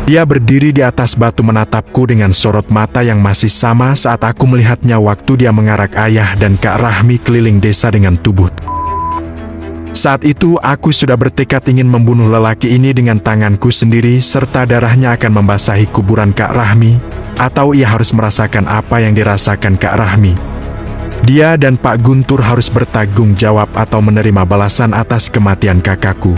Dia berdiri di atas batu menatapku dengan sorot mata yang masih sama saat aku melihatnya waktu dia mengarak ayah dan Kak Rahmi keliling desa dengan tubuh. Saat itu aku sudah bertekad ingin membunuh lelaki ini dengan tanganku sendiri serta darahnya akan membasahi kuburan Kak Rahmi, atau ia harus merasakan apa yang dirasakan Kak Rahmi. Dia dan Pak Guntur harus bertanggung jawab atau menerima balasan atas kematian kakakku.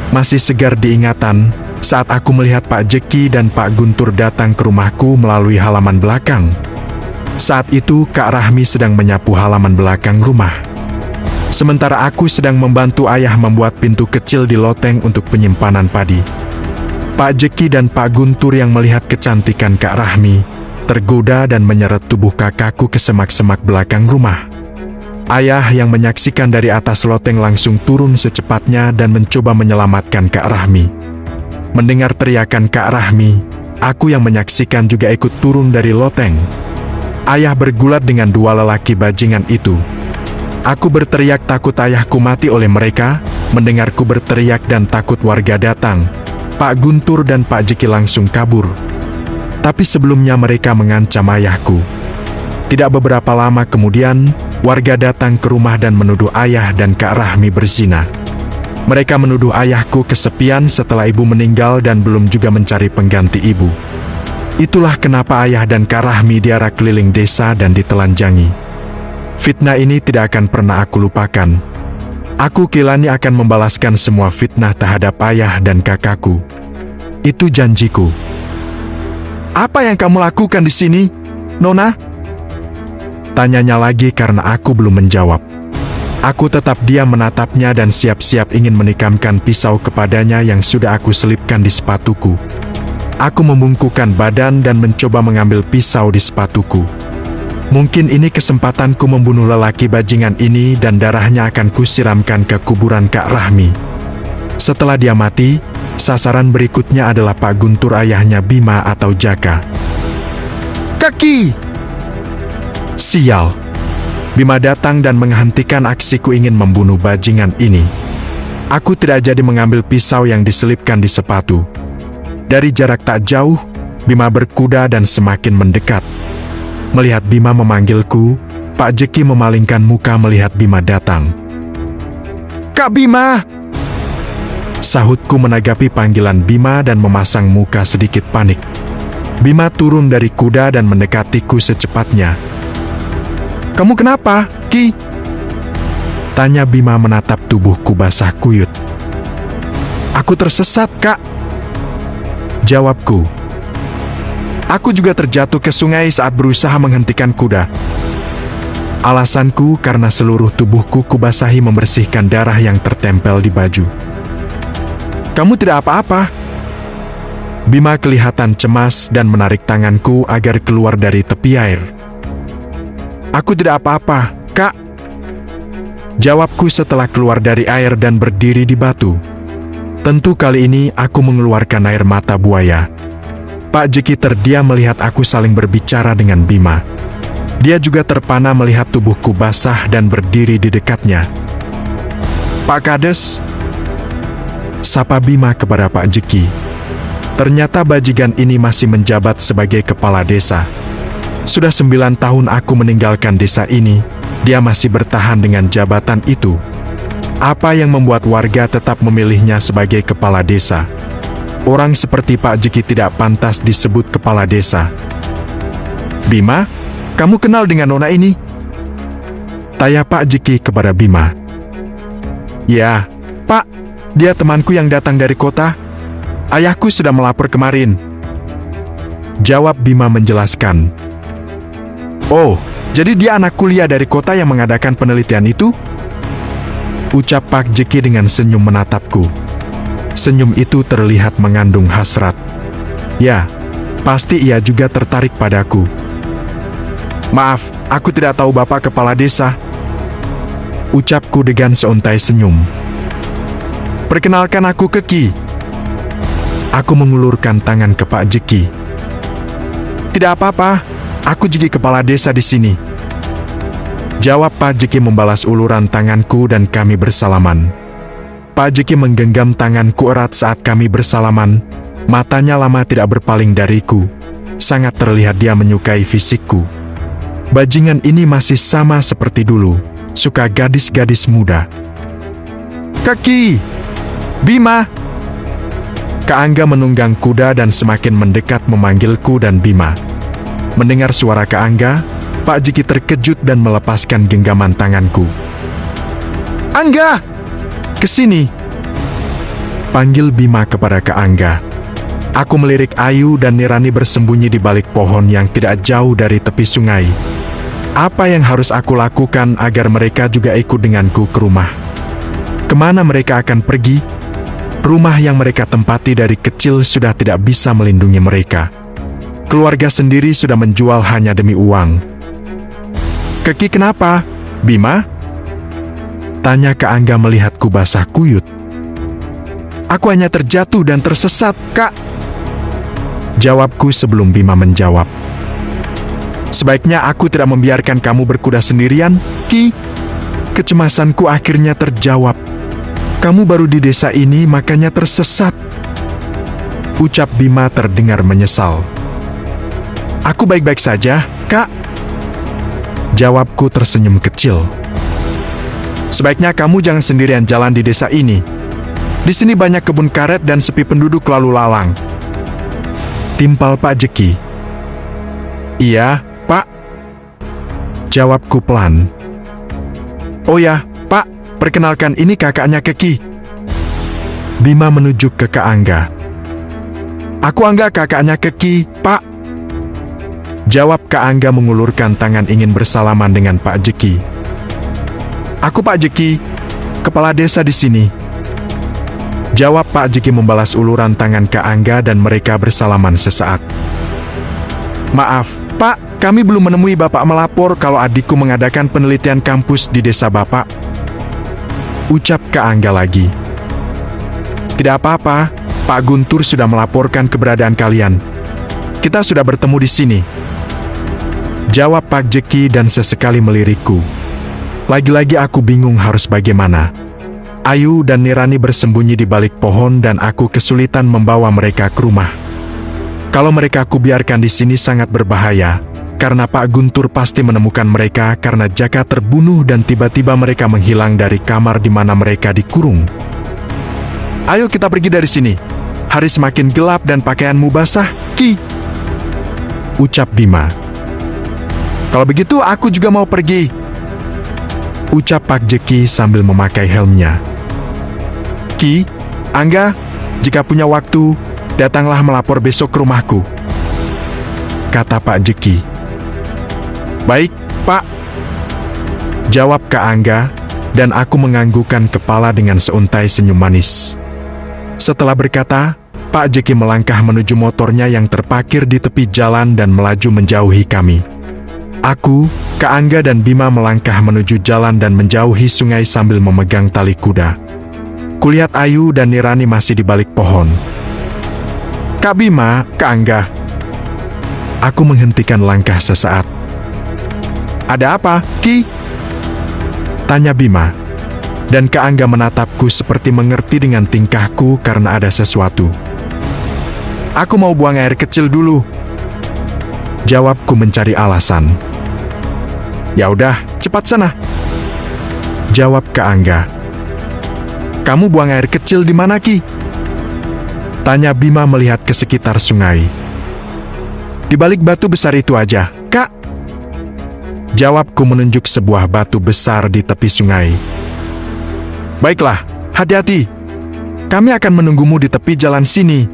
Masih segar diingatan saat aku melihat Pak Jeki dan Pak Guntur datang ke rumahku melalui halaman belakang. Saat itu Kak Rahmi sedang menyapu halaman belakang rumah. Sementara aku sedang membantu ayah membuat pintu kecil di loteng untuk penyimpanan padi. Pak Jeki dan Pak Guntur yang melihat kecantikan Kak Rahmi, tergoda dan menyeret tubuh kakakku ke semak-semak belakang rumah. Ayah yang menyaksikan dari atas loteng langsung turun secepatnya dan mencoba menyelamatkan Kak Rahmi. Mendengar teriakan Kak Rahmi, aku yang menyaksikan juga ikut turun dari loteng. Ayah bergulat dengan dua lelaki bajingan itu. Aku berteriak takut ayahku mati oleh mereka. Mendengarku berteriak dan takut warga datang, Pak Guntur dan Pak Jeki langsung kabur. Tapi sebelumnya mereka mengancam ayahku. Tidak beberapa lama kemudian, warga datang ke rumah dan menuduh ayah dan Kak Rahmi berzina. Mereka menuduh ayahku kesepian setelah ibu meninggal dan belum juga mencari pengganti ibu. Itulah kenapa ayah dan Kak Rahmi diarak keliling desa dan ditelanjangi. Fitnah ini tidak akan pernah aku lupakan. Aku kilani akan membalaskan semua fitnah terhadap ayah dan kakakku. Itu janjiku. Apa yang kamu lakukan di sini, Nona? Tanyanya lagi karena aku belum menjawab. Aku tetap diam menatapnya dan siap-siap ingin menikamkan pisau kepadanya yang sudah aku selipkan di sepatuku. Aku membungkukkan badan dan mencoba mengambil pisau di sepatuku. Mungkin ini kesempatanku membunuh lelaki bajingan ini dan darahnya akan kusiramkan ke kuburan Kak Rahmi. Setelah dia mati, sasaran berikutnya adalah Pak Guntur ayahnya Bima atau Jaka. Kaki! Sial! Bima datang dan menghentikan aksiku ingin membunuh bajingan ini. Aku tidak jadi mengambil pisau yang diselipkan di sepatu. Dari jarak tak jauh, Bima berkuda dan semakin mendekat. Melihat Bima memanggilku, Pak Jeki memalingkan muka melihat Bima datang. Kak Bima! Sahutku menanggapi panggilan Bima dan memasang muka sedikit panik. Bima turun dari kuda dan mendekatiku secepatnya. Kamu kenapa, Ki? Tanya Bima menatap tubuhku basah kuyut. Aku tersesat, Kak. Jawabku. Aku juga terjatuh ke sungai saat berusaha menghentikan kuda. Alasanku karena seluruh tubuhku kubasahi membersihkan darah yang tertempel di baju. Kamu tidak apa-apa? Bima kelihatan cemas dan menarik tanganku agar keluar dari tepi air. Aku tidak apa-apa, Kak. Jawabku setelah keluar dari air dan berdiri di batu. Tentu kali ini aku mengeluarkan air mata buaya. Pak Jeki terdiam melihat aku saling berbicara dengan Bima. Dia juga terpana melihat tubuhku basah dan berdiri di dekatnya. Pak Kades, sapa Bima kepada Pak Jeki. Ternyata bajingan ini masih menjabat sebagai kepala desa. Sudah 9 tahun aku meninggalkan desa ini, dia masih bertahan dengan jabatan itu. Apa yang membuat warga tetap memilihnya sebagai kepala desa? Orang seperti Pak Jeki tidak pantas disebut kepala desa. Bima, kamu kenal dengan nona ini? Tanya Pak Jeki kepada Bima. Ya, Pak, dia temanku yang datang dari kota. Ayahku sudah melapor kemarin. Jawab Bima menjelaskan. Oh, jadi dia anak kuliah dari kota yang mengadakan penelitian itu? Ucap Pak Jeki dengan senyum menatapku. Senyum itu terlihat mengandung hasrat. Ya, pasti ia juga tertarik padaku. Maaf, aku tidak tahu Bapak kepala desa. Ucapku dengan seuntai senyum. Perkenalkan aku Keki. Aku mengulurkan tangan ke Pak Jeki. Tidak apa-apa, aku juga kepala desa di sini. Jawab Pak Jeki membalas uluran tanganku dan kami bersalaman. Pak Jeki menggenggam tanganku erat saat kami bersalaman. Matanya lama tidak berpaling dariku. Sangat terlihat dia menyukai fisikku. Bajingan ini masih sama seperti dulu, suka gadis-gadis muda. Kaki! Bima! Kak Angga menunggang kuda dan semakin mendekat memanggilku dan Bima. Mendengar suara Kak Angga, Pak Jeki terkejut dan melepaskan genggaman tanganku. Angga! Kesini! Panggil Bima kepada Kak Angga. Aku melirik Ayu dan Nirani bersembunyi di balik pohon yang tidak jauh dari tepi sungai. Apa yang harus aku lakukan agar mereka juga ikut denganku ke rumah? Kemana mereka akan pergi? Rumah yang mereka tempati dari kecil sudah tidak bisa melindungi mereka. Keluarga sendiri sudah menjual hanya demi uang. Keki kenapa, Bima? Tanya Kak Angga melihatku basah kuyut. Aku hanya terjatuh dan tersesat, Kak. Jawabku sebelum Bima menjawab. Sebaiknya aku tidak membiarkan kamu berkuda sendirian, Ki. Kecemasanku akhirnya terjawab. Kamu baru di desa ini makanya tersesat. Ucap Bima terdengar menyesal. Aku baik-baik saja, Kak. Jawabku tersenyum kecil. Sebaiknya kamu jangan sendirian jalan di desa ini. Di sini banyak kebun karet dan sepi penduduk lalu lalang. Timpal Pak Jeki. Iya, Pak. Jawabku pelan. Oh ya, Pak, perkenalkan ini kakaknya Keki. Bima menunjuk ke Kak Angga. Aku Angga, kakaknya Keki, Pak. Jawab Kak Angga mengulurkan tangan ingin bersalaman dengan Pak Jeki. Aku Pak Jeki, kepala desa di sini. Jawab Pak Jeki membalas uluran tangan Kak Angga dan mereka bersalaman sesaat. Maaf, Pak, kami belum menemui Bapak melapor kalau adikku mengadakan penelitian kampus di desa Bapak. Ucap Kak Angga lagi. Tidak apa-apa, Pak Guntur sudah melaporkan keberadaan kalian. Kita sudah bertemu di sini. Jawab Pak Jeki dan sesekali melirikku. Lagi-lagi aku bingung harus bagaimana. Ayu dan Nirani bersembunyi di balik pohon dan aku kesulitan membawa mereka ke rumah. Kalau mereka aku biarkan di sini sangat berbahaya, karena Pak Guntur pasti menemukan mereka karena Jaka terbunuh dan tiba-tiba mereka menghilang dari kamar di mana mereka dikurung. Ayo kita pergi dari sini. Hari semakin gelap dan pakaianmu basah, Ki. Ucap Bima. Kalau begitu aku juga mau pergi. Ucap Pak Jeki sambil memakai helmnya. Ki, Angga, jika punya waktu, datanglah melapor besok ke rumahku. Kata Pak Jeki. Baik, Pak. Jawab Kak Angga, dan aku menganggukkan kepala dengan seuntai senyum manis. Setelah berkata, Pak Jeki melangkah menuju motornya yang terparkir di tepi jalan dan melaju menjauhi kami. Aku, Kak Angga dan Bima melangkah menuju jalan dan menjauhi sungai sambil memegang tali kuda. Kulihat Ayu dan Nirani masih di balik pohon. Kak Bima, Kak Angga. Aku menghentikan langkah sesaat. Ada apa, Ki? Tanya Bima. Dan Kak Angga menatapku seperti mengerti dengan tingkahku karena ada sesuatu. Aku mau buang air kecil dulu. Jawabku mencari alasan. Ya udah, cepat sana. Jawab Kak Angga. Kamu buang air kecil di mana, Ki? Tanya Bima melihat ke sekitar sungai. Di balik batu besar itu aja, Kak. Jawabku menunjuk sebuah batu besar di tepi sungai. Baiklah, hati-hati. Kami akan menunggumu di tepi jalan sini.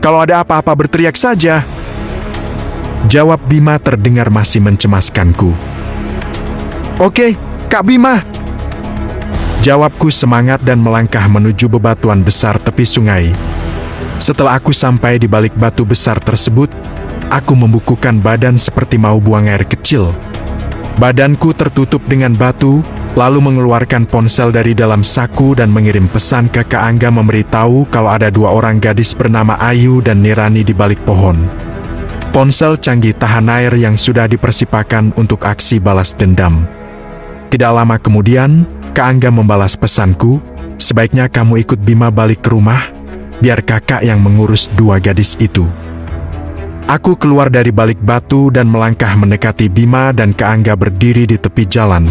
Kalau ada apa-apa berteriak saja. Jawab Bima terdengar masih mencemaskanku. Oke, Kak Bima. Jawabku semangat dan melangkah menuju bebatuan besar tepi sungai. Setelah aku sampai di balik batu besar tersebut, aku membukukan badan seperti mau buang air kecil. Badanku tertutup dengan batu, lalu mengeluarkan ponsel dari dalam saku dan mengirim pesan ke Kak Angga memberitahu kalau ada 2 orang gadis bernama Ayu dan Nirani di balik pohon. Ponsel canggih tahan air yang sudah dipersiapkan untuk aksi balas dendam. Tidak lama kemudian, Kak Angga membalas pesanku, sebaiknya kamu ikut Bima balik ke rumah, biar kakak yang mengurus dua gadis itu. Aku keluar dari balik batu dan melangkah mendekati Bima dan Kak Angga berdiri di tepi jalan.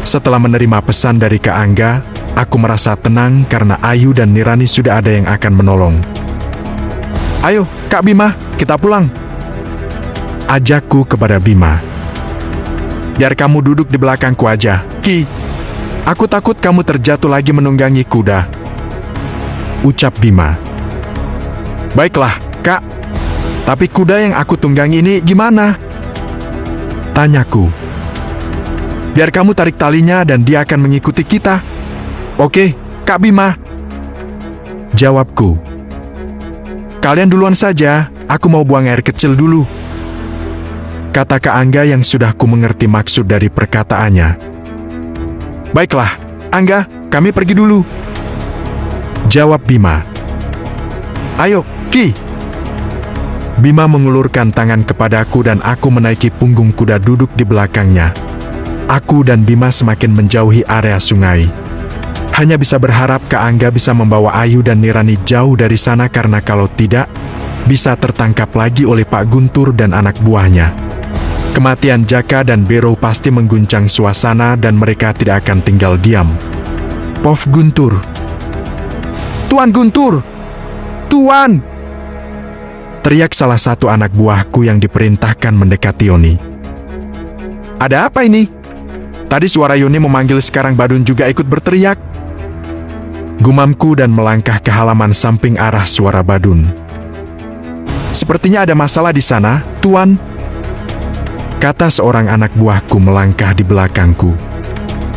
Setelah menerima pesan dari Kak Angga, aku merasa tenang karena Ayu dan Nirani sudah ada yang akan menolong. "Ayo, Kak Bima, kita pulang," ajakku kepada Bima. "Biar kamu duduk di belakangku aja, Ki. Aku takut kamu terjatuh lagi menunggangi kuda," ucap Bima. "Baiklah, Kak. Tapi kuda yang aku tunggangi ini gimana?" tanyaku. "Biar kamu tarik talinya dan dia akan mengikuti kita." "Oke, Kak Bima," jawabku. "Kalian duluan saja, aku mau buang air kecil dulu," kata Kak Angga yang sudah ku mengerti maksud dari perkataannya. "Baiklah, Angga, kami pergi dulu," jawab Bima. "Ayo, Ki." Bima mengulurkan tangan kepadaku dan aku menaiki punggung kuda duduk di belakangnya. Aku dan Bima semakin menjauhi area sungai. Hanya bisa berharap Kak Angga bisa membawa Ayu dan Nirani jauh dari sana karena kalau tidak, bisa tertangkap lagi oleh Pak Guntur dan anak buahnya. Kematian Jaka dan Bero pasti mengguncang suasana dan mereka tidak akan tinggal diam. "Prof Guntur! Tuan Guntur! Tuan!" teriak salah satu anak buahku yang diperintahkan mendekati Yoni. "Ada apa ini? Tadi suara Yoni memanggil, sekarang Badun juga ikut berteriak," gumamku dan melangkah ke halaman samping arah suara Badun. "Sepertinya ada masalah di sana, Tuan," kata seorang anak buahku melangkah di belakangku.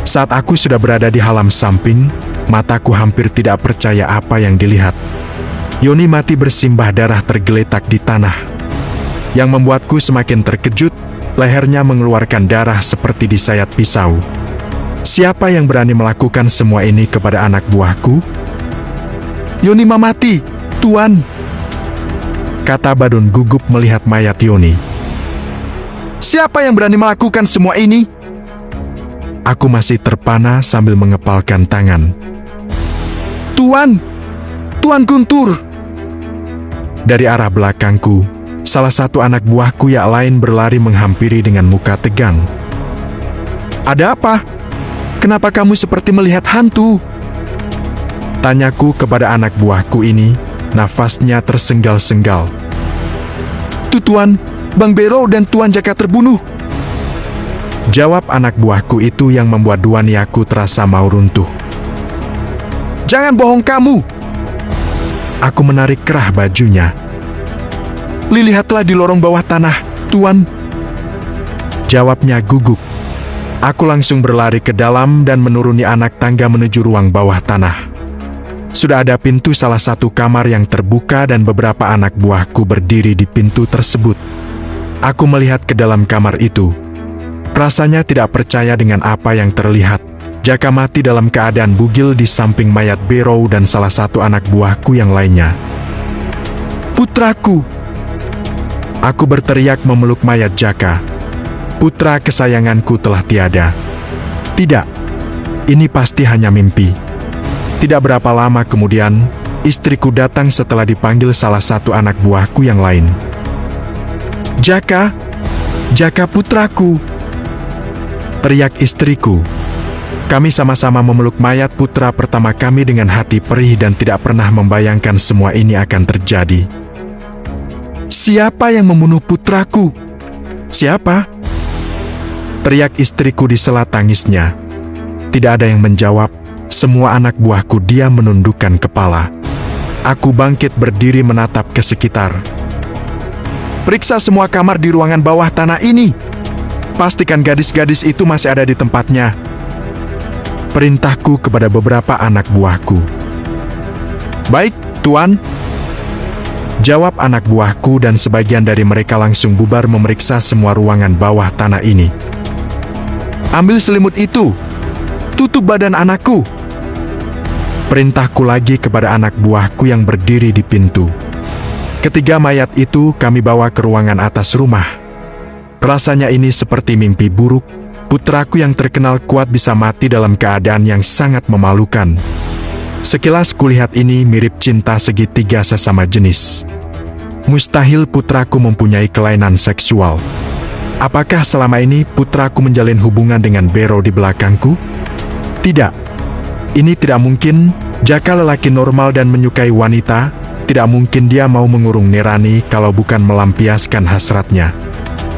Saat aku sudah berada di halaman samping, mataku hampir tidak percaya apa yang dilihat. Yoni mati bersimbah darah tergeletak di tanah. Yang membuatku semakin terkejut, lehernya mengeluarkan darah seperti disayat pisau. Siapa yang berani melakukan semua ini kepada anak buahku? "Yoni mati, Tuan," kata Badun gugup melihat mayat Yoni. "Siapa yang berani melakukan semua ini?" Aku masih terpana sambil mengepalkan tangan. "Tuan! Tuan Guntur!" Dari arah belakangku, salah satu anak buahku yang lain berlari menghampiri dengan muka tegang. "Ada apa? Kenapa kamu seperti melihat hantu?" tanyaku kepada anak buahku ini, nafasnya tersengal-sengal. Tuan, Bang Bero dan Tuan Jaka terbunuh," jawab anak buahku itu yang membuat dua niaku terasa mau runtuh. "Jangan bohong kamu!" Aku menarik kerah bajunya. "Lihatlah di lorong bawah tanah, Tuan," jawabnya gugup. Aku langsung berlari ke dalam dan menuruni anak tangga menuju ruang bawah tanah. Sudah ada pintu salah satu kamar yang terbuka dan beberapa anak buahku berdiri di pintu tersebut. Aku melihat ke dalam kamar itu. Rasanya tidak percaya dengan apa yang terlihat. Jaka mati dalam keadaan bugil di samping mayat Bero dan salah satu anak buahku yang lainnya. "Putraku!" Aku berteriak memeluk mayat Jaka. Putra kesayanganku telah tiada. Tidak, ini pasti hanya mimpi. Tidak berapa lama kemudian, istriku datang setelah dipanggil salah satu anak buahku yang lain. "Jaka! Jaka putraku!" teriak istriku. Kami sama-sama memeluk mayat putra pertama kami dengan hati perih dan tidak pernah membayangkan semua ini akan terjadi. "Siapa yang membunuh putraku? Siapa?" teriak istriku di sela tangisnya. Tidak ada yang menjawab. Semua anak buahku diam menundukkan kepala. Aku bangkit berdiri menatap ke sekitar. "Periksa semua kamar di ruangan bawah tanah ini. Pastikan gadis-gadis itu masih ada di tempatnya," perintahku kepada beberapa anak buahku. "Baik, Tuan," jawab anak buahku dan sebagian dari mereka langsung bubar memeriksa semua ruangan bawah tanah ini. "Ambil selimut itu, tutup badan anakku," perintahku lagi kepada anak buahku yang berdiri di pintu. Ketiga mayat itu kami bawa ke ruangan atas rumah. Rasanya ini seperti mimpi buruk. Putraku yang terkenal kuat bisa mati dalam keadaan yang sangat memalukan. Sekilas kulihat ini mirip cinta segitiga sesama jenis. Mustahil putraku mempunyai kelainan seksual. Apakah selama ini putraku menjalin hubungan dengan Bero di belakangku? Tidak. Ini tidak mungkin. Jaka lelaki normal dan menyukai wanita, tidak mungkin dia mau mengurung Nirani kalau bukan melampiaskan hasratnya.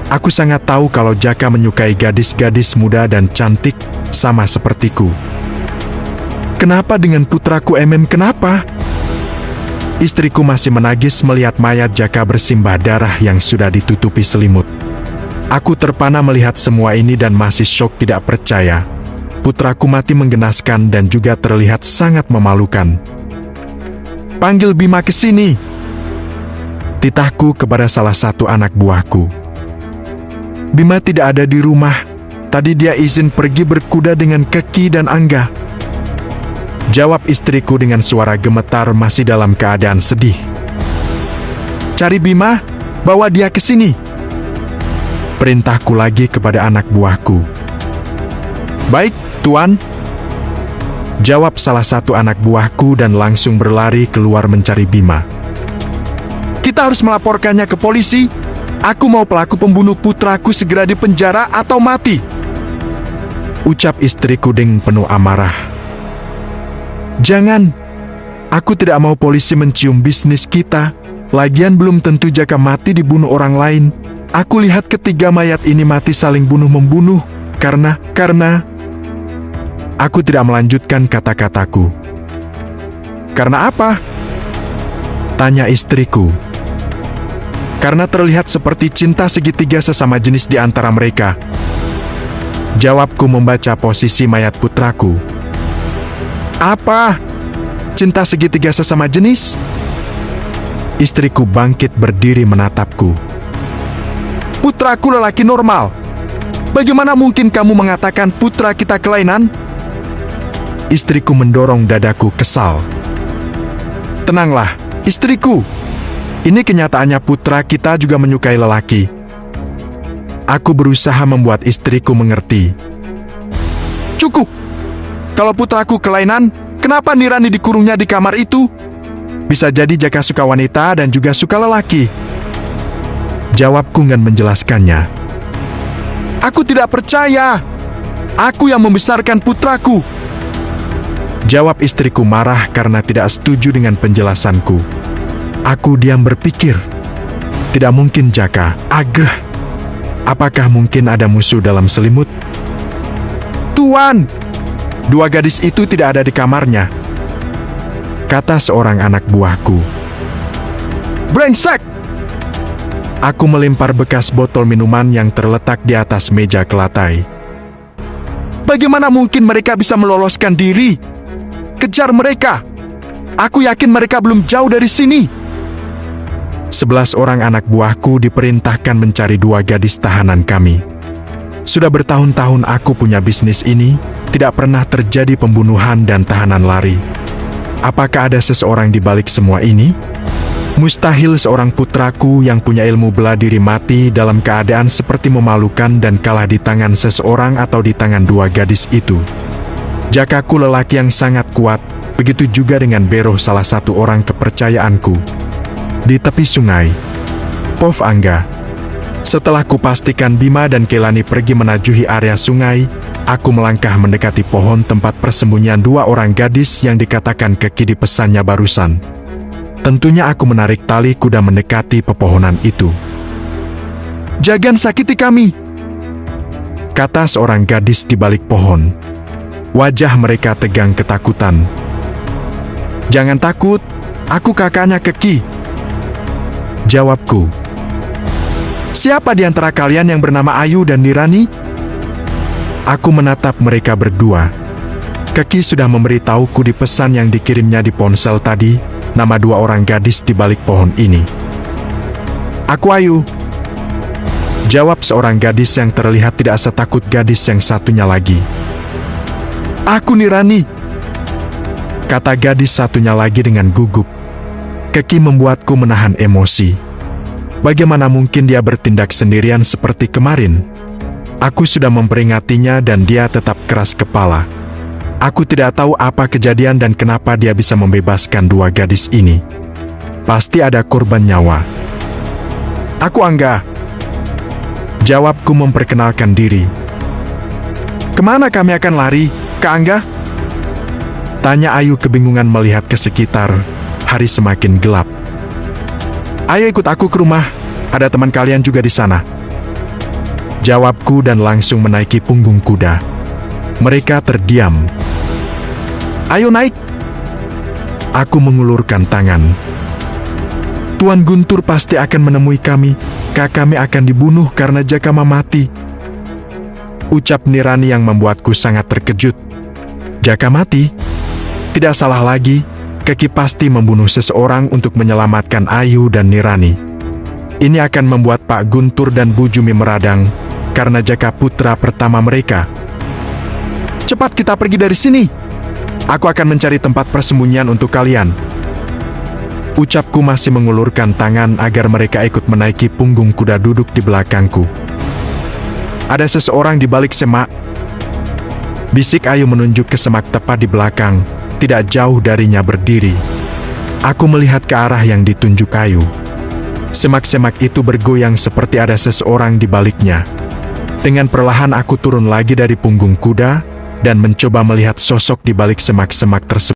Aku sangat tahu kalau Jaka menyukai gadis-gadis muda dan cantik, sama sepertiku. Kenapa dengan putraku kenapa? Istriku masih menangis melihat mayat Jaka bersimbah darah yang sudah ditutupi selimut. Aku terpana melihat semua ini dan masih syok tidak percaya. Putraku mati menggenaskan dan juga terlihat sangat memalukan. Panggil Bima ke sini. Titahku kepada salah satu anak buahku. Bima tidak ada di rumah. Tadi dia izin pergi berkuda dengan Keki dan Angga. Jawab istriku dengan suara gemetar masih dalam keadaan sedih. Cari Bima, bawa dia ke sini. Perintahku lagi kepada anak buahku. Baik, Tuan. Jawab salah satu anak buahku dan langsung berlari keluar mencari Bima. Kita harus melaporkannya ke polisi. Aku mau pelaku pembunuh putraku segera dipenjara atau mati. Ucap istriku dengan penuh amarah. Jangan. Aku tidak mau polisi mencium bisnis kita. Lagian belum tentu Jaka mati dibunuh orang lain. Aku lihat ketiga mayat ini mati saling bunuh-membunuh. Karena... Aku tidak melanjutkan kata-kataku. Karena apa? Tanya istriku. Karena terlihat seperti cinta segitiga sesama jenis di antara mereka. Jawabku membaca posisi mayat putraku. Apa? Cinta segitiga sesama jenis? Istriku bangkit berdiri menatapku. Putraku lelaki normal. Bagaimana mungkin kamu mengatakan putra kita kelainan? Istriku mendorong dadaku kesal. Tenanglah, istriku. Ini kenyataannya putra kita juga menyukai lelaki. Aku berusaha membuat istriku mengerti. Cukup. Kalau putraku kelainan, kenapa Nirani dikurungnya di kamar itu? Bisa jadi Jaka suka wanita dan juga suka lelaki. Jawabku dengan menjelaskannya. Aku tidak percaya. Aku yang membesarkan putraku. Jawab istriku marah karena tidak setuju dengan penjelasanku. Aku diam berpikir. Tidak mungkin Jaka. Agah. Apakah mungkin ada musuh dalam selimut? Tuan! Dua gadis itu tidak ada di kamarnya. Kata seorang anak buahku. Brengsek! Aku melempar bekas botol minuman yang terletak di atas meja ke lantai. Bagaimana mungkin mereka bisa meloloskan diri? Kejar mereka! Aku yakin mereka belum jauh dari sini. 11 orang anak buahku diperintahkan mencari dua gadis tahanan kami. Sudah bertahun-tahun aku punya bisnis ini, tidak pernah terjadi pembunuhan dan tahanan lari. Apakah ada seseorang di balik semua ini? Mustahil seorang putraku yang punya ilmu bela diri mati dalam keadaan seperti memalukan dan kalah di tangan seseorang atau di tangan dua gadis itu. Jakaku lelaki yang sangat kuat, begitu juga dengan Bero salah satu orang kepercayaanku. Di tepi sungai, Pov Angga. Setelah kupastikan Bima dan Kelani pergi menajuhi area sungai, aku melangkah mendekati pohon tempat persembunyian dua orang gadis yang dikatakan Keki di pesannya barusan. Tentunya aku menarik tali kuda mendekati pepohonan itu. Jangan sakiti kami, kata seorang gadis di balik pohon. Wajah mereka tegang ketakutan. Jangan takut, aku kakaknya Keki. Jawabku. Siapa di antara kalian yang bernama Ayu dan Nirani? Aku menatap mereka berdua. Keki sudah memberitahuku di pesan yang dikirimnya di ponsel tadi, nama dua orang gadis di balik pohon ini. Aku Ayu. Jawab seorang gadis yang terlihat tidak setakut gadis yang satunya lagi. Aku Nirani. Kata gadis satunya lagi dengan gugup. Keki membuatku menahan emosi. Bagaimana mungkin dia bertindak sendirian seperti kemarin? Aku sudah memperingatinya dan dia tetap keras kepala. Aku tidak tahu apa kejadian dan kenapa dia bisa membebaskan dua gadis ini. Pasti ada korban nyawa. Aku Angga. Jawabku memperkenalkan diri. Kemana kami akan lari, Kak Angga? Tanya Ayu kebingungan melihat ke sekitar. Hari semakin gelap. Ayo ikut aku ke rumah. Ada teman kalian juga di sana. Jawabku dan langsung menaiki punggung kuda. Mereka terdiam. Ayo naik. Aku mengulurkan tangan. Tuan Guntur pasti akan menemui kami. Kak kami akan dibunuh karena Jakama mati. Ucap Nirani yang membuatku sangat terkejut. Jaka mati? Tidak salah lagi. Keki pasti membunuh seseorang untuk menyelamatkan Ayu dan Nirani. Ini akan membuat Pak Guntur dan Bu Jumi meradang karena Jaka putra pertama mereka. Cepat kita pergi dari sini. Aku akan mencari tempat persembunyian untuk kalian. Ucapku masih mengulurkan tangan agar mereka ikut menaiki punggung kuda duduk di belakangku. Ada seseorang di balik semak. Bisik Ayu menunjuk ke semak tepat di belakang, tidak jauh darinya berdiri. Aku melihat ke arah yang ditunjuk Ayu. Semak-semak itu bergoyang seperti ada seseorang di baliknya. Dengan perlahan aku turun lagi dari punggung kuda dan mencoba melihat sosok di balik semak-semak tersebut.